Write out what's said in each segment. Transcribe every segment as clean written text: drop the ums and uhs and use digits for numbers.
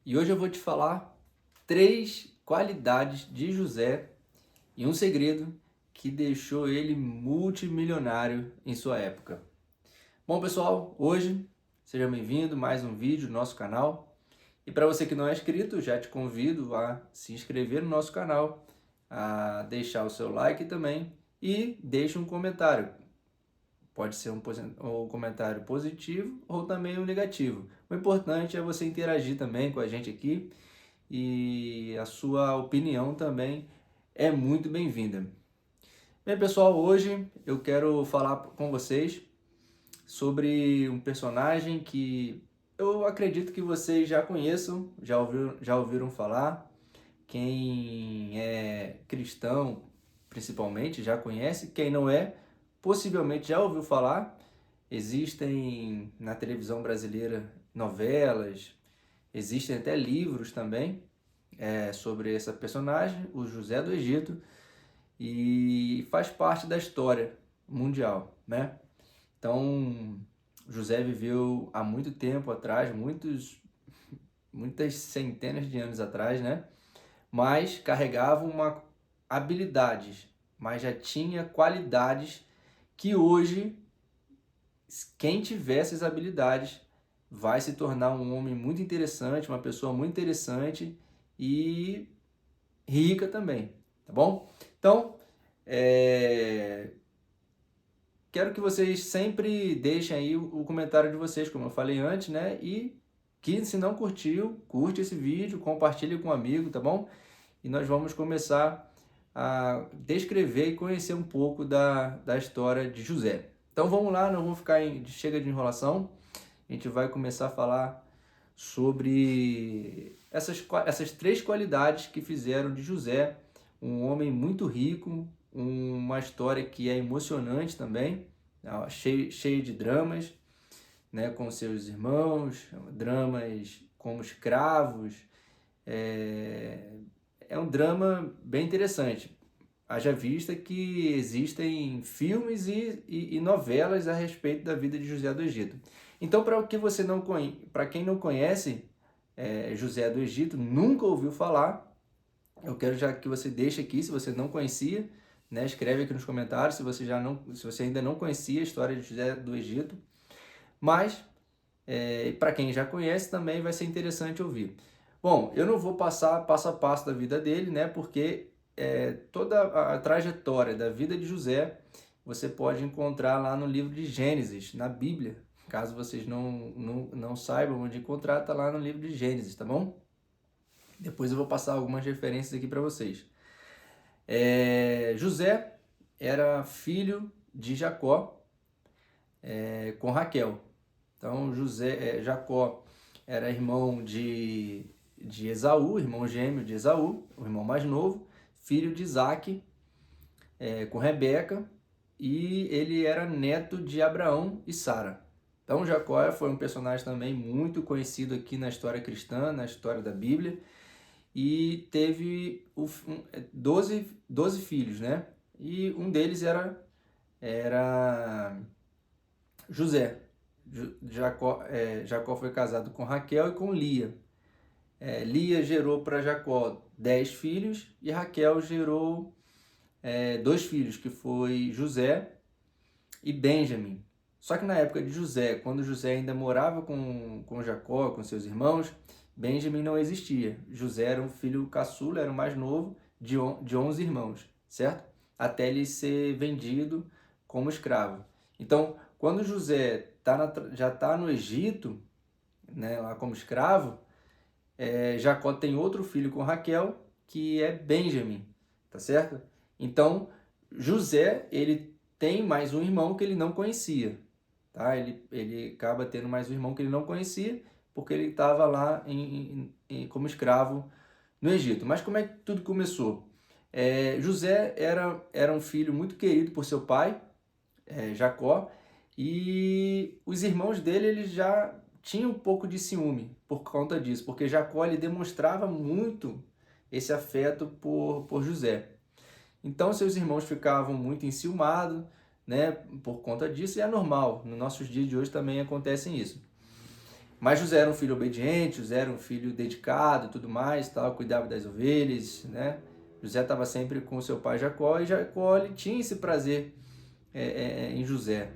E hoje eu vou te falar 3 qualidades de José e um segredo que deixou ele multimilionário em sua época. Bom, pessoal, hoje seja bem-vindo a mais um vídeo do nosso canal. E para você que não é inscrito, já te convido a se inscrever no nosso canal, a deixar o seu like também e deixe um comentário. Pode ser um comentário positivo ou também um negativo. O importante é você interagir também com a gente aqui e a sua opinião também é muito bem-vinda. Bem, pessoal, hoje eu quero falar com vocês sobre um personagem que eu acredito que vocês já conheçam, já ouviram falar. Quem é cristão, principalmente, já conhece. Quem não é, possivelmente já ouviu falar. Existem na televisão brasileira novelas, existem até livros também sobre essa personagem, o José do Egito, e faz parte da história mundial, né? Então, José viveu há muito tempo atrás, muitas centenas de anos atrás, né? Mas carregava uma habilidades, mas já tinha qualidades que hoje quem tiver essas habilidades vai se tornar um homem muito interessante, uma pessoa muito interessante e rica também, tá bom? Então, quero que vocês sempre deixem aí o comentário de vocês, como eu falei antes, né? E que se não curtiu, curte esse vídeo, compartilhe com um amigo, tá bom? E nós vamos começar a descrever e conhecer um pouco da história de José. Então vamos lá, não vou ficar chega de enrolação. A gente vai começar a falar sobre essas 3 qualidades que fizeram de José um homem muito rico, uma história que é emocionante também, cheio de dramas, né, com seus irmãos, dramas como escravos. É, é um drama bem interessante. Haja vista que existem filmes e novelas a respeito da vida de José do Egito. Então, para quem não conhece José do Egito, nunca ouviu falar, eu quero já que você deixe aqui, se você não conhecia, né, escreve aqui nos comentários se você ainda não conhecia a história de José do Egito. Mas, para quem já conhece, também vai ser interessante ouvir. Bom, eu não vou passar passo a passo da vida dele, né? Porque toda a trajetória da vida de José você pode encontrar lá no livro de Gênesis, na Bíblia. Caso vocês não saibam onde encontrar, está lá no livro de Gênesis, tá bom? Depois eu vou passar algumas referências aqui para vocês. José era filho de Jacó com Raquel. Então Jacó era irmão de Esaú, irmão gêmeo de Esaú, o irmão mais novo, filho de Isaque, com Rebeca, e ele era neto de Abraão e Sara. Então Jacó foi um personagem também muito conhecido aqui na história cristã, na história da Bíblia, e teve 12 filhos, né? E um deles era José. Jacó foi casado com Raquel e com Lia. Lia gerou para Jacó 10 filhos e Raquel gerou 2 filhos, que foi José e Benjamim. Só que na época de José, quando José ainda morava com Jacó, com seus irmãos, Benjamim não existia. José era um filho caçula, era o mais novo de 11 irmãos, certo? Até ele ser vendido como escravo. Então, quando José já está no Egito, né, lá como escravo, Jacó tem outro filho com Raquel, que é Benjamim, tá certo? Então, José, ele tem mais um irmão que ele não conhecia, tá? Ele acaba tendo mais um irmão que ele não conhecia, porque ele estava lá como escravo no Egito. Mas como é que tudo começou? José era um filho muito querido por seu pai, Jacó, e os irmãos dele eles já tinham um pouco de ciúme por conta disso, porque Jacó ele demonstrava muito esse afeto por José. Então seus irmãos ficavam muito enciumados, né, por conta disso, e é normal, nos nossos dias de hoje também acontece isso. Mas José era um filho obediente, José era um filho dedicado e tudo mais, tal, cuidava das ovelhas, né? José estava sempre com o seu pai Jacó, e Jacó ele tinha esse prazer em José.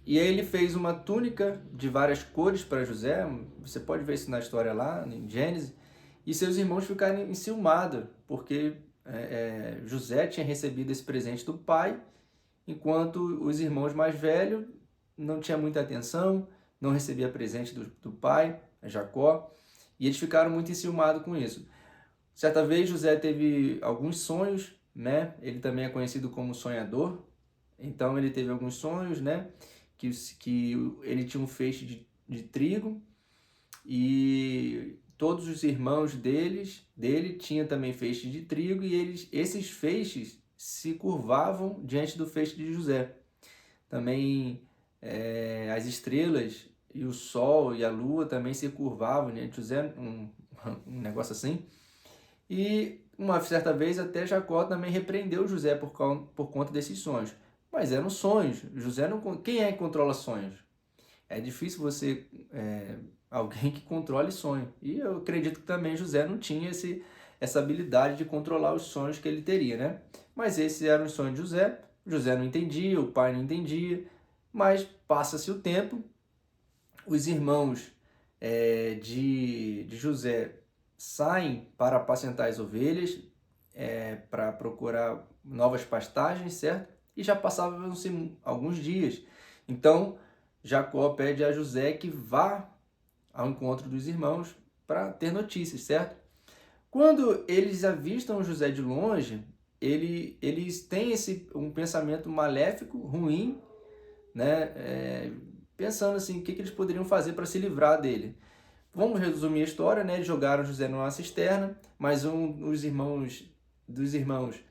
E aí ele fez uma túnica de várias cores para José, você pode ver isso na história lá, em Gênesis, e seus irmãos ficaram enciumados, porque José tinha recebido esse presente do pai, enquanto os irmãos mais velhos não tinham muita atenção, não recebia presente do pai, Jacó, e eles ficaram muito enciumados com isso. Certa vez José teve alguns sonhos, né? Ele também é conhecido como sonhador. Então ele teve alguns sonhos, né? Que ele tinha um feixe de trigo e todos os irmãos dele tinham também feixes de trigo, e esses feixes se curvavam diante do feixe de José. Também as estrelas e o sol e a lua também se curvavam diante de José, um negócio assim. E uma certa vez até Jacó também repreendeu José por conta desses sonhos. Mas eram sonhos. José não. Quem é que controla sonhos? É difícil você. Alguém que controle sonho. E eu acredito que também José não tinha essa habilidade de controlar os sonhos que ele teria, né? Mas esses eram os sonhos de José. José não entendia, o pai não entendia. Mas passa-se o tempo. Os irmãos de José saem para apacentar as ovelhas, para procurar novas pastagens, certo? E já passavam-se alguns dias. Então, Jacó pede a José que vá ao encontro dos irmãos para ter notícias, certo? Quando eles avistam José de longe, eles têm um pensamento maléfico, ruim, né? Pensando assim, o que eles poderiam fazer para se livrar dele. Vamos resumir a história, né? Eles jogaram José numa cisterna, mas dos irmãos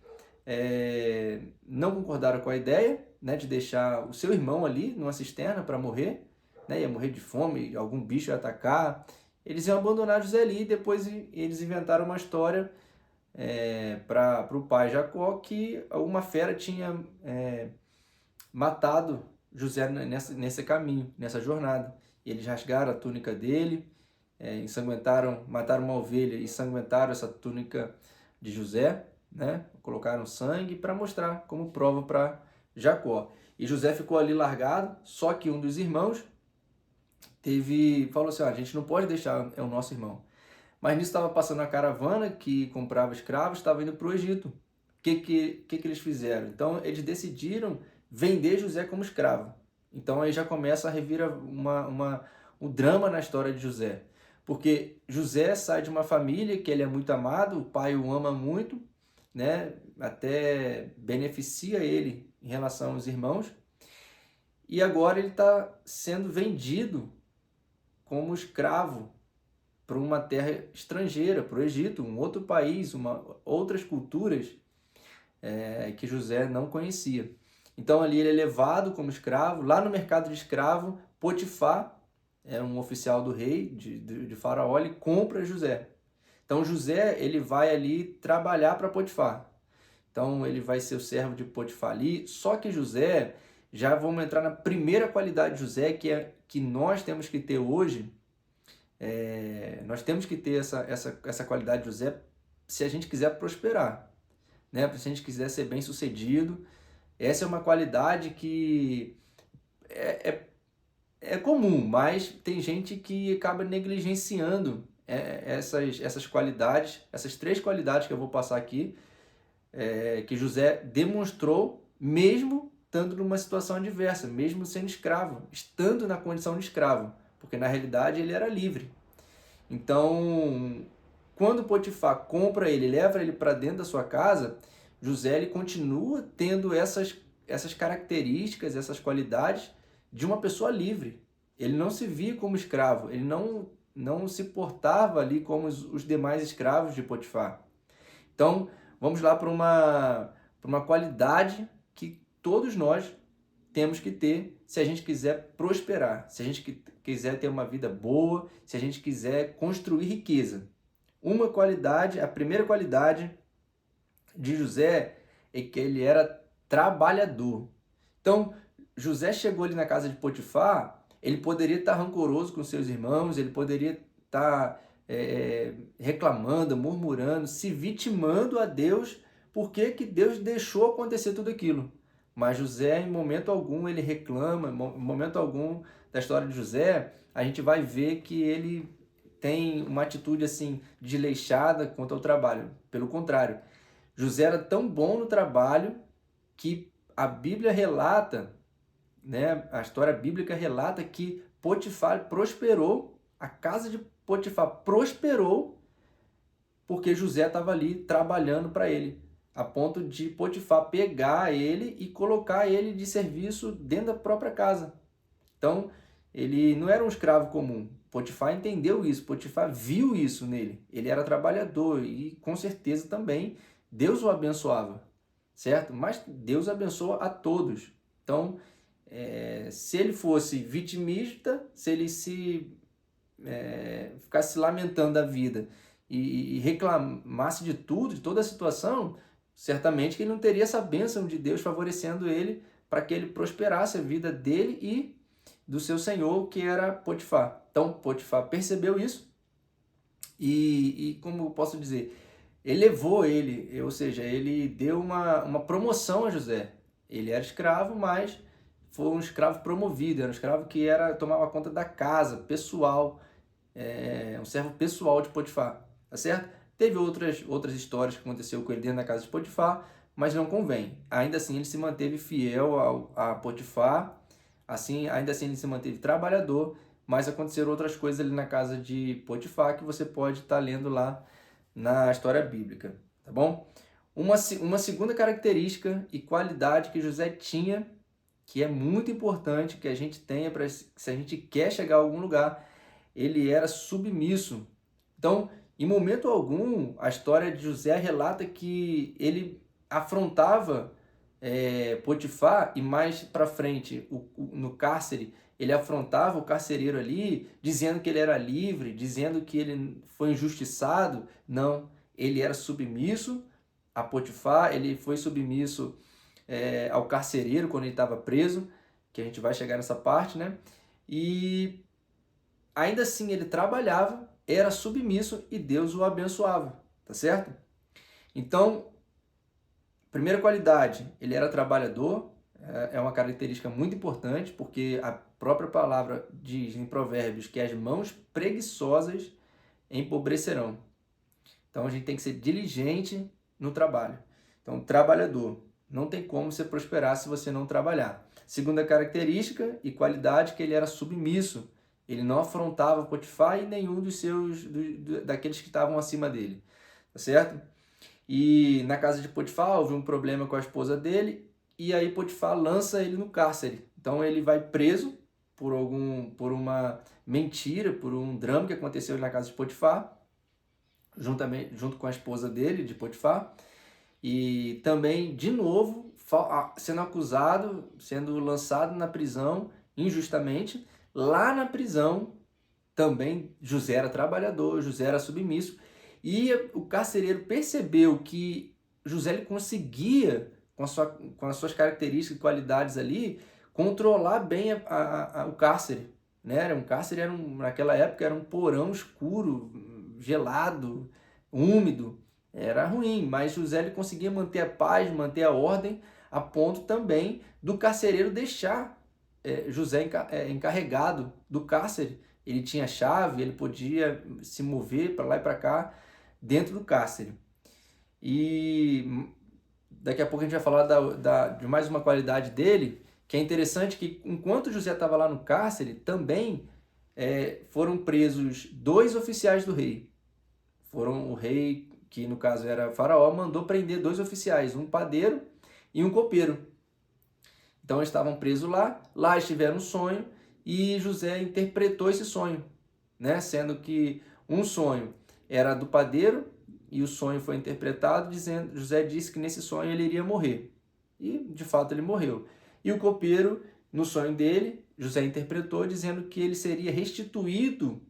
não concordaram com a ideia, né, de deixar o seu irmão ali numa cisterna para morrer, né? Ia morrer de fome, algum bicho ia atacar. Eles iam abandonar José ali, e depois eles inventaram uma história para o pai Jacó, que uma fera tinha matado José nesse caminho, nessa jornada. Eles rasgaram a túnica dele, mataram uma ovelha e ensanguentaram essa túnica de José, né? Colocaram sangue para mostrar como prova para Jacó. E José ficou ali largado, só que um dos irmãos falou assim: a gente não pode deixar, é o nosso irmão. Mas nisso estava passando a caravana que comprava escravos, estava indo para o Egito. O que eles fizeram? Então eles decidiram vender José como escravo. Então aí já começa a revira um drama na história de José. Porque José sai de uma família que ele é muito amado, o pai o ama muito, né? Até beneficia ele em relação aos irmãos. E agora ele está sendo vendido como escravo para uma terra estrangeira, para o Egito, um outro país, outras culturas que José não conhecia. Então ali ele é levado como escravo. Lá no mercado de escravo, Potifar, um oficial do rei, de Faraó, ele compra José. Então José ele vai ali trabalhar para Potifar. Então ele vai ser o servo de Potifar ali. Só que José, já vamos entrar na primeira qualidade de José, que nós temos que ter hoje. Nós temos que ter essa qualidade de José se a gente quiser prosperar, né? Se a gente quiser ser bem sucedido. Essa é uma qualidade que é comum, mas tem gente que acaba negligenciando essas qualidades, essas três qualidades que eu vou passar aqui, que José demonstrou mesmo estando numa situação adversa, mesmo sendo escravo, estando na condição de escravo, porque na realidade ele era livre. Então, quando Potifar compra ele, leva ele para dentro da sua casa, José ele continua tendo essas características, essas qualidades de uma pessoa livre. Ele não se via como escravo, ele não se portava ali como os demais escravos de Potifar. Então, vamos lá para uma qualidade que todos nós temos que ter se a gente quiser prosperar, se a gente quiser ter uma vida boa, se a gente quiser construir riqueza. Uma qualidade, a primeira qualidade de José é que ele era trabalhador. Então, José chegou ali na casa de Potifar Ele poderia estar rancoroso com seus irmãos, ele poderia estar reclamando, murmurando, se vitimando a Deus, porque que Deus deixou acontecer tudo aquilo. Mas José, em momento algum, ele reclama, em momento algum da história de José, a gente vai ver que ele tem uma atitude assim desleixada quanto ao trabalho. Pelo contrário, José era tão bom no trabalho que a Bíblia relata, né, a história bíblica relata que Potifar prosperou, a casa de Potifar prosperou porque José estava ali trabalhando para ele, a ponto de Potifar pegar ele e colocar ele de serviço dentro da própria casa. Então, ele não era um escravo comum. Potifar entendeu isso, Potifar viu isso nele. Ele era trabalhador e, com certeza, também Deus o abençoava, certo? Mas Deus abençoa a todos. Então, se ele fosse vitimista, se ele ficasse lamentando da vida e reclamasse de tudo, de toda a situação, certamente que ele não teria essa bênção de Deus favorecendo ele para que ele prosperasse a vida dele e do seu senhor, que era Potifar. Então, Potifar percebeu isso e como eu posso dizer, elevou ele, ou seja, ele deu uma promoção a José. Ele era escravo, mas foi um escravo promovido, era um escravo que tomava conta da casa, pessoal, um servo pessoal de Potifar, tá certo? Teve outras histórias que aconteceu com ele dentro da casa de Potifar, mas não convém. Ainda assim, ele se manteve fiel a Potifar, ainda assim ele se manteve trabalhador, mas aconteceram outras coisas ali na casa de Potifar que você pode estar lendo lá na história bíblica, tá bom? Uma segunda característica e qualidade que José tinha, que é muito importante que a gente tenha se a gente quer chegar a algum lugar, ele era submisso. Então, em momento algum, a história de José relata que ele afrontava Potifar e mais para frente, no cárcere, ele afrontava o carcereiro ali, dizendo que ele era livre, dizendo que ele foi injustiçado. Não, ele era submisso a Potifar, ele foi submisso ao carcereiro quando ele estava preso, que a gente vai chegar nessa parte, né? E ainda assim ele trabalhava, era submisso e Deus o abençoava, tá certo? Então, primeira qualidade, ele era trabalhador, é uma característica muito importante, porque a própria palavra diz em Provérbios que as mãos preguiçosas empobrecerão. Então a gente tem que ser diligente no trabalho. Então, trabalhador, não tem como você prosperar se você não trabalhar. Segunda característica e qualidade, que ele era submisso. Ele não afrontava Potifar e nenhum daqueles que estavam acima dele, tá certo? E na casa de Potifar houve um problema com a esposa dele e aí Potifar lança ele no cárcere. Então ele vai preso por uma mentira, por um drama que aconteceu na casa de Potifar, junto com a esposa dele, de Potifar, e também, de novo, sendo acusado, sendo lançado na prisão injustamente. Lá na prisão, também José era trabalhador, José era submisso, e o carcereiro percebeu que José ele conseguia, com as suas características e qualidades ali, controlar bem o cárcere. Né? Um cárcere naquela época era um porão escuro, gelado, úmido, era ruim, mas José ele conseguia manter a paz, manter a ordem, a ponto também do carcereiro deixar José encarregado do cárcere. Ele tinha chave, ele podia se mover para lá e para cá dentro do cárcere. E daqui a pouco a gente vai falar de mais uma qualidade dele, que é interessante, que enquanto José estava lá no cárcere, também foram presos 2 oficiais do rei. O rei, que no caso era Faraó, mandou prender 2 oficiais, um padeiro e um copeiro. Então eles estavam presos lá eles tiveram um sonho e José interpretou esse sonho, né? Sendo que um sonho era do padeiro e o sonho foi interpretado dizendo, José disse que nesse sonho ele iria morrer. E de fato ele morreu. E o copeiro, no sonho dele, José interpretou dizendo que ele seria restituído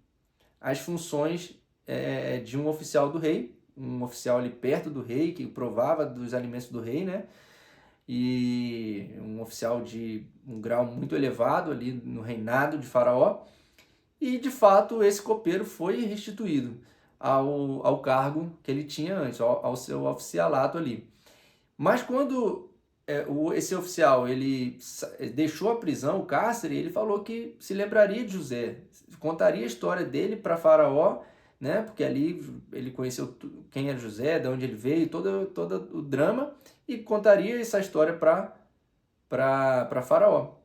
às funções de um oficial do rei, um oficial ali perto do rei, que provava dos alimentos do rei, né? e um oficial de um grau muito elevado ali no reinado de Faraó. E de fato esse copeiro foi restituído ao cargo que ele tinha antes, ao seu oficialato ali. Mas quando esse oficial deixou a prisão, o cárcere, ele falou que se lembraria de José, contaria a história dele para Faraó, né? Porque ali ele conheceu quem era José, de onde ele veio, todo o drama, e contaria essa história para Faraó.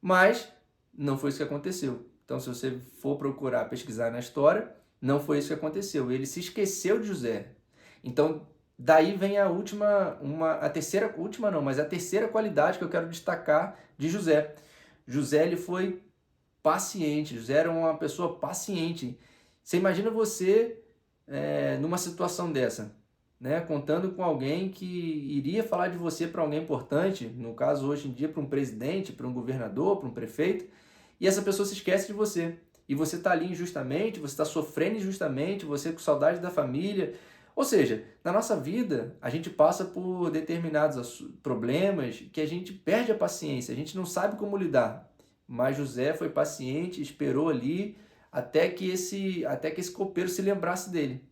Mas não foi isso que aconteceu. Então, se você for procurar pesquisar na história, não foi isso que aconteceu. Ele se esqueceu de José. Então, daí vem a terceira qualidade que eu quero destacar de José. José, ele foi paciente. José era uma pessoa paciente. Você imagina você numa situação dessa, né? Contando com alguém que iria falar de você para alguém importante, no caso hoje em dia para um presidente, para um governador, para um prefeito, e essa pessoa se esquece de você. E você está ali injustamente, você está sofrendo injustamente, você com saudade da família. Ou seja, na nossa vida, a gente passa por determinados problemas que a gente perde a paciência, a gente não sabe como lidar. Mas José foi paciente, esperou ali até que esse copeiro se lembrasse dele.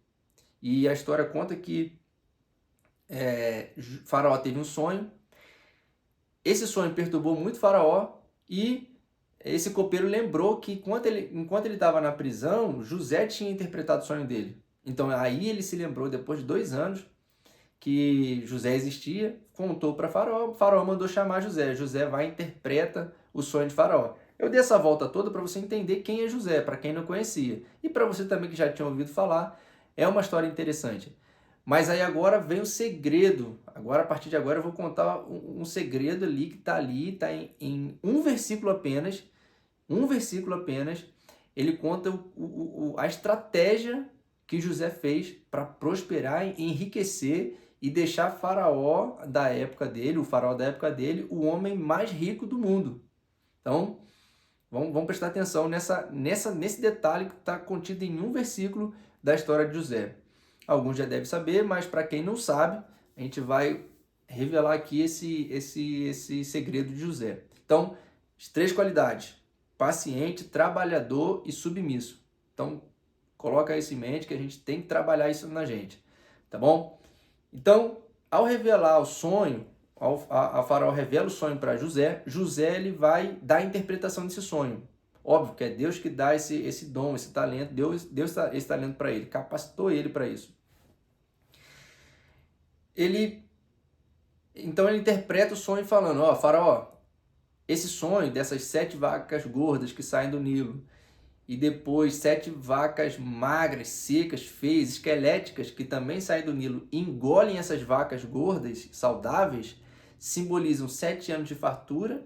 E a história conta que Faraó teve um sonho, esse sonho perturbou muito Faraó e esse copeiro lembrou que enquanto ele estava na prisão, José tinha interpretado o sonho dele. Então aí ele se lembrou, depois de 2 anos, que José existia, contou para Faraó, Faraó mandou chamar José. José vai e interpreta o sonho de Faraó. Eu dei essa volta toda para você entender quem é José, para quem não conhecia. E para você também que já tinha ouvido falar, é uma história interessante. Mas aí agora vem o segredo. Agora, a partir de agora, eu vou contar um segredo ali que está ali, está em um versículo apenas. Um versículo apenas. Ele conta a estratégia que José fez para prosperar, enriquecer e deixar Faraó da época dele, o faraó da época dele, o homem mais rico do mundo. Então, vamos prestar atenção nesse detalhe que está contido em um versículo da história de José. Alguns já devem saber, mas para quem não sabe, a gente vai revelar aqui esse segredo de José. Então, as 3 qualidades: paciente, trabalhador e submisso. Então, coloca isso em mente que a gente tem que trabalhar isso na gente, tá bom? Então, ao revelar o sonho, a Faraó revela o sonho para José, José ele vai dar a interpretação desse sonho. Óbvio que é Deus que dá esse dom, esse talento, Deus dá esse talento para ele, capacitou ele para isso. Então ele interpreta o sonho falando, Faraó, esse sonho dessas 7 vacas gordas que saem do Nilo, e depois 7 vacas magras, secas, feias, esqueléticas, que também saem do Nilo, engolem essas vacas gordas, saudáveis, simbolizam 7 anos de fartura,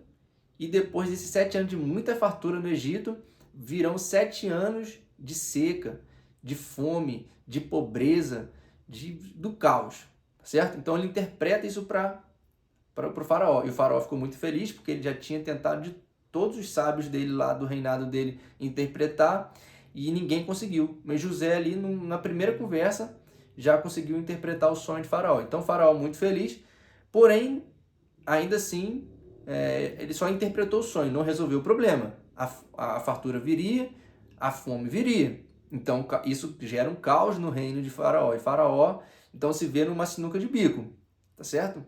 e depois desses 7 anos de muita fartura no Egito, virão 7 anos de seca, de fome, de pobreza, do caos, certo? Então ele interpreta isso para o faraó, e o faraó ficou muito feliz, porque ele já tinha tentado de todos os sábios dele lá do reinado dele interpretar e ninguém conseguiu. Mas José ali na primeira conversa já conseguiu interpretar o sonho de Faraó. Então Faraó muito feliz, porém ainda assim ele só interpretou o sonho, não resolveu o problema. A fartura viria, a fome viria. Então isso gera um caos no reino de Faraó. E Faraó então se vê numa sinuca de bico, tá certo?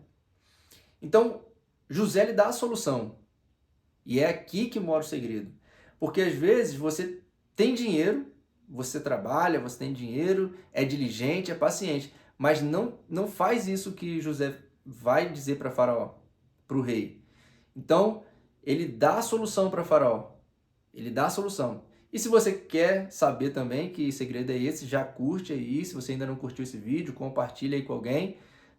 Então José lhe dá a solução. E é aqui que mora o segredo. Porque às vezes você tem dinheiro, você trabalha, você tem dinheiro, é diligente, é paciente, mas não faz isso que José vai dizer para Faraó, para o rei. Então, ele dá a solução para Faraó. Ele dá a solução. E se você quer saber também que segredo é esse, já curte aí. Se você ainda não curtiu esse vídeo, compartilha aí com alguém,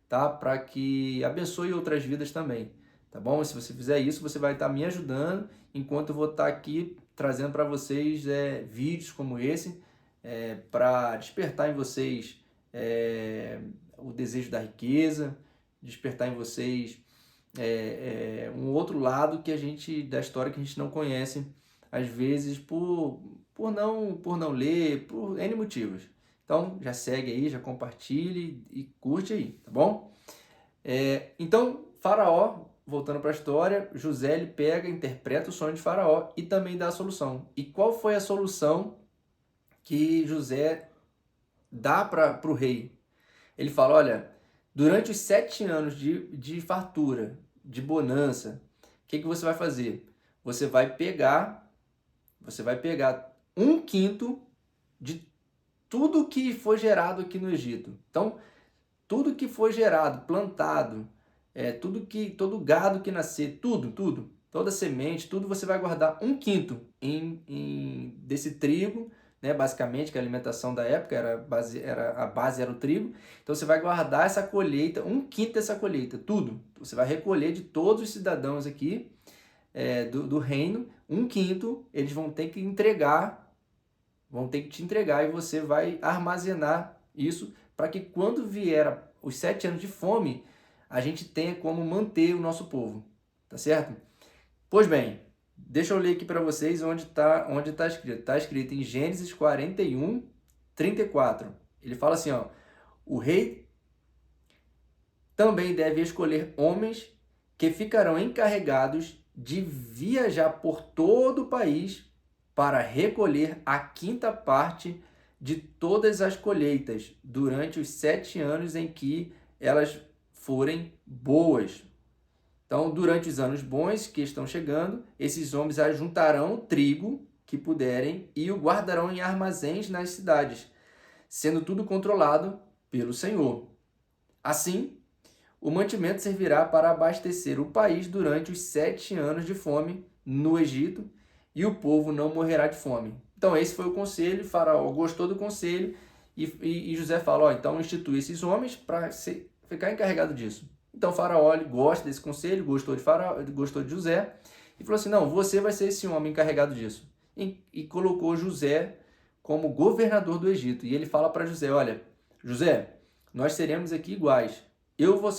tá? Para que abençoe outras vidas também. Tá bom? Se você fizer isso, você vai estar me ajudando, enquanto eu vou estar aqui trazendo para vocês vídeos como esse, para despertar em vocês o desejo da riqueza, despertar em vocês um outro lado da história que a gente não conhece, às vezes por não ler, por N motivos. Então já segue aí, já compartilhe e curte aí, tá bom? Então, Faraó, voltando para a história, José ele pega, interpreta o sonho de Faraó e também dá a solução. E qual foi a solução que José dá para o rei? Ele fala, olha, durante os 7 anos de fartura, de bonança, o que você vai fazer? Você vai pegar 1/5 de tudo que foi gerado aqui no Egito. Então, tudo que foi gerado, plantado, todo gado que nascer, tudo, toda semente, tudo você vai guardar 1/5 desse trigo, né? Basicamente, que a alimentação da época a base era o trigo. Então você vai guardar essa colheita, 1/5 dessa colheita, tudo. Você vai recolher de todos os cidadãos aqui do reino, 1/5 eles vão ter que te entregar e você vai armazenar isso para que quando vier os 7 anos de fome, a gente tenha como manter o nosso povo, tá certo? Pois bem, deixa eu ler aqui para vocês onde tá escrito. Está escrito em Gênesis 41:34. Ele fala assim, ó, o rei também deve escolher homens que ficarão encarregados de viajar por todo o país para recolher a 5ª parte de todas as colheitas durante os 7 anos em que elas forem boas. Então, durante os anos bons que estão chegando, esses homens ajuntarão trigo que puderem e o guardarão em armazéns nas cidades, sendo tudo controlado pelo Senhor. Assim, o mantimento servirá para abastecer o país durante os 7 anos de fome no Egito e o povo não morrerá de fome. Então esse foi o conselho, Faraó gostou do conselho e José fala, então institui esses homens para ficar encarregado disso. Então Faraó ele gosta desse conselho, gostou de José e falou assim, não, você vai ser esse homem encarregado disso. E colocou José como governador do Egito. E ele fala para José, olha, José, nós seremos aqui iguais. Eu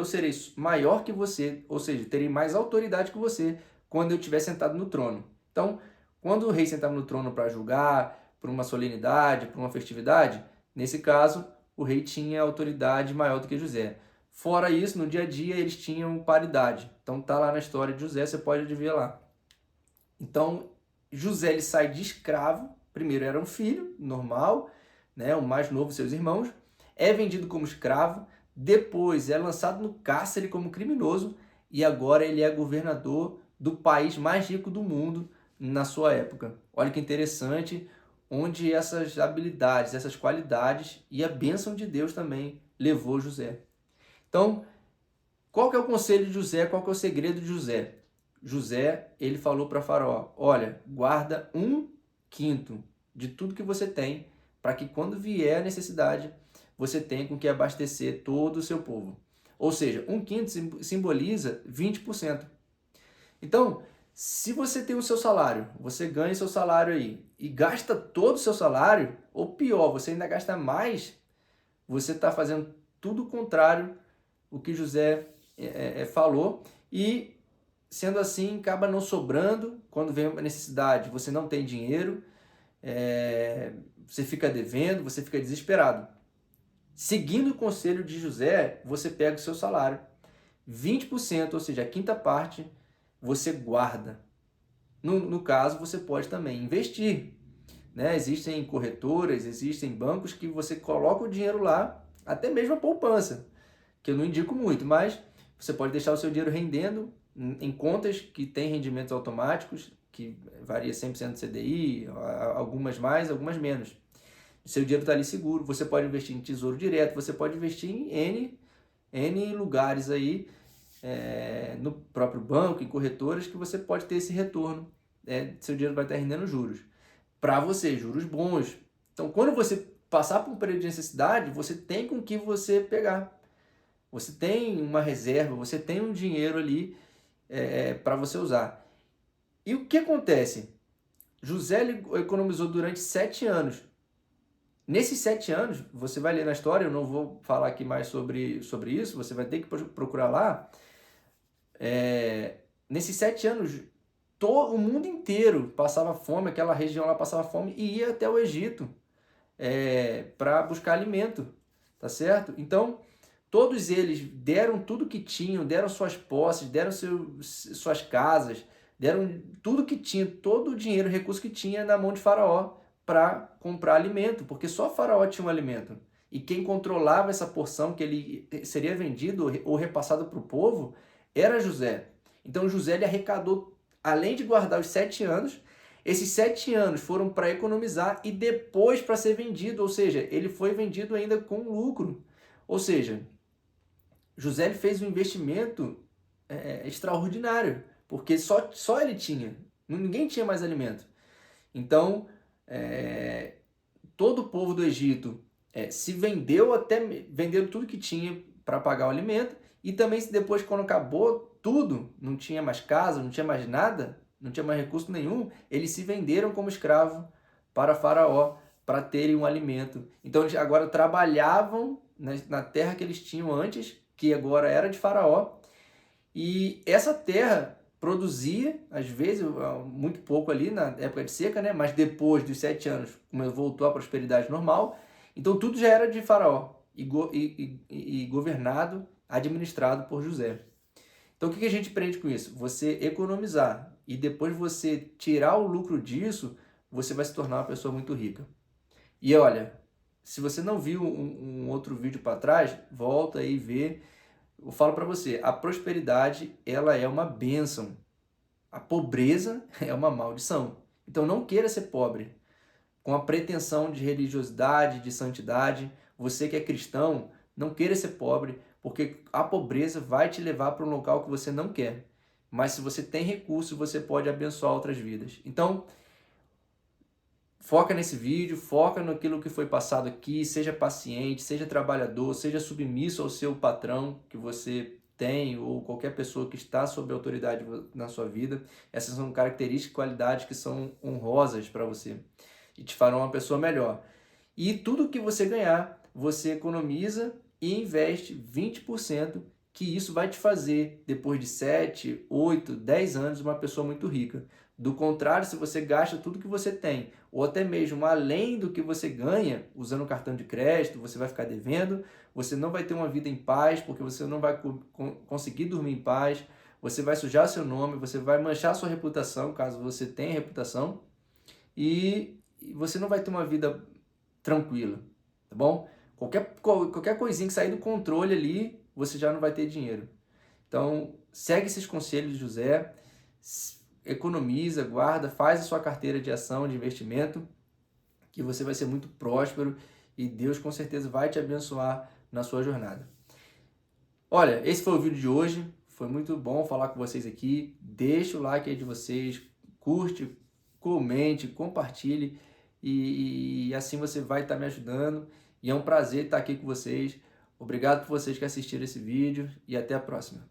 serei maior que você, ou seja, terei mais autoridade que você quando eu estiver sentado no trono. Então, quando o rei sentava no trono para julgar, por uma solenidade, por uma festividade, nesse caso, o rei tinha autoridade maior do que José. Fora isso, no dia a dia, eles tinham paridade. Então, tá lá na história de José, você pode ver lá. Então, José ele sai de escravo, primeiro era um filho, normal, né, o mais novo de seus irmãos, é vendido como escravo, depois é lançado no cárcere como criminoso e agora ele é governador do país mais rico do mundo na sua época. Olha que interessante, onde essas habilidades, essas qualidades e a bênção de Deus também levou José. Então, qual que é o conselho de José? Qual que é o segredo de José? José, ele falou para Faraó, olha, guarda 1/5 de tudo que você tem, para que quando vier a necessidade, você tenha com que abastecer todo o seu povo. Ou seja, 1/5 simboliza 20%. Então, se você tem o seu salário, você ganha seu salário aí e gasta todo o seu salário, ou pior, você ainda gasta mais, você está fazendo tudo o contrário o que José falou e sendo assim, acaba não sobrando quando vem a necessidade, você não tem dinheiro, você fica devendo, você fica desesperado. Seguindo o conselho de José, você pega o seu salário, 20%, ou seja, a 5ª parte, você guarda. No caso, você pode também investir. Né? Existem corretoras, existem bancos que você coloca o dinheiro lá, até mesmo a poupança, que eu não indico muito, mas você pode deixar o seu dinheiro rendendo em contas que têm rendimentos automáticos, que varia 100% do CDI, algumas mais, algumas menos. O seu dinheiro está ali seguro, você pode investir em tesouro direto, você pode investir em N lugares aí, no próprio banco, em corretoras, que você pode ter esse retorno, seu dinheiro vai estar rendendo juros. Para você, juros bons. Então, quando você passar por um período de necessidade, você tem com que você pegar. Você tem uma reserva, você tem um dinheiro ali para você usar. E o que acontece? José economizou durante 7 anos. Nesses 7 anos, você vai ler na história, eu não vou falar aqui mais sobre isso, você vai ter que procurar lá. Nesses 7 anos, todo o mundo inteiro passava fome, aquela região lá passava fome e ia até o Egito para buscar alimento, tá certo? Então, todos eles deram tudo que tinham, deram suas posses, deram suas casas, deram tudo que tinha, todo o dinheiro, recurso que tinha na mão de Faraó para comprar alimento, porque só Faraó tinha um alimento. E quem controlava essa porção que ele seria vendido ou repassado para o povo era José. Então José ele arrecadou, além de guardar os 7 anos, esses 7 anos foram para economizar e depois para ser vendido, ou seja, ele foi vendido ainda com lucro. Ou seja, José ele fez um investimento extraordinário, porque só ele tinha, ninguém tinha mais alimento. Então, todo o povo do Egito se vendeu, venderam tudo que tinha para pagar o alimento, e também depois, quando acabou tudo, não tinha mais casa, não tinha mais nada, não tinha mais recurso nenhum, eles se venderam como escravo para Faraó, para terem um alimento. Então eles agora trabalhavam na terra que eles tinham antes, que agora era de Faraó, e essa terra produzia, às vezes, muito pouco ali na época de seca, né? Mas depois dos 7 anos, como voltou à prosperidade normal, então tudo já era de Faraó e governado, administrado por José. Então o que a gente aprende com isso? Você economizar e depois você tirar o lucro disso, você vai se tornar uma pessoa muito rica. E olha, se você não viu um outro vídeo para trás, volta aí e vê. Eu falo para você, a prosperidade ela é uma bênção. A pobreza é uma maldição. Então não queira ser pobre com a pretensão de religiosidade, de santidade. Você que é cristão, não queira ser pobre, porque a pobreza vai te levar para um local que você não quer. Mas se você tem recurso, você pode abençoar outras vidas. Então, foca nesse vídeo, foca naquilo que foi passado aqui, seja paciente, seja trabalhador, seja submisso ao seu patrão que você tem ou qualquer pessoa que está sob autoridade na sua vida. Essas são características e qualidades que são honrosas para você e te farão uma pessoa melhor. E tudo que você ganhar, você economiza e investe 20%, que isso vai te fazer, depois de 7, 8, 10 anos, uma pessoa muito rica. Do contrário, se você gasta tudo que você tem, ou até mesmo além do que você ganha, usando o cartão de crédito, você vai ficar devendo, você não vai ter uma vida em paz, porque você não vai conseguir dormir em paz, você vai sujar seu nome, você vai manchar sua reputação, caso você tenha reputação, e você não vai ter uma vida tranquila, tá bom? Qualquer coisinha que sair do controle ali, você já não vai ter dinheiro. Então, segue esses conselhos de José, economiza, guarda, faz a sua carteira de ação, de investimento, que você vai ser muito próspero e Deus com certeza vai te abençoar na sua jornada. Olha, esse foi o vídeo de hoje, foi muito bom falar com vocês aqui. Deixa o like aí de vocês, curte, comente, compartilhe e assim você vai estar me ajudando e é um prazer estar aqui com vocês. Obrigado por vocês que assistiram esse vídeo e até a próxima.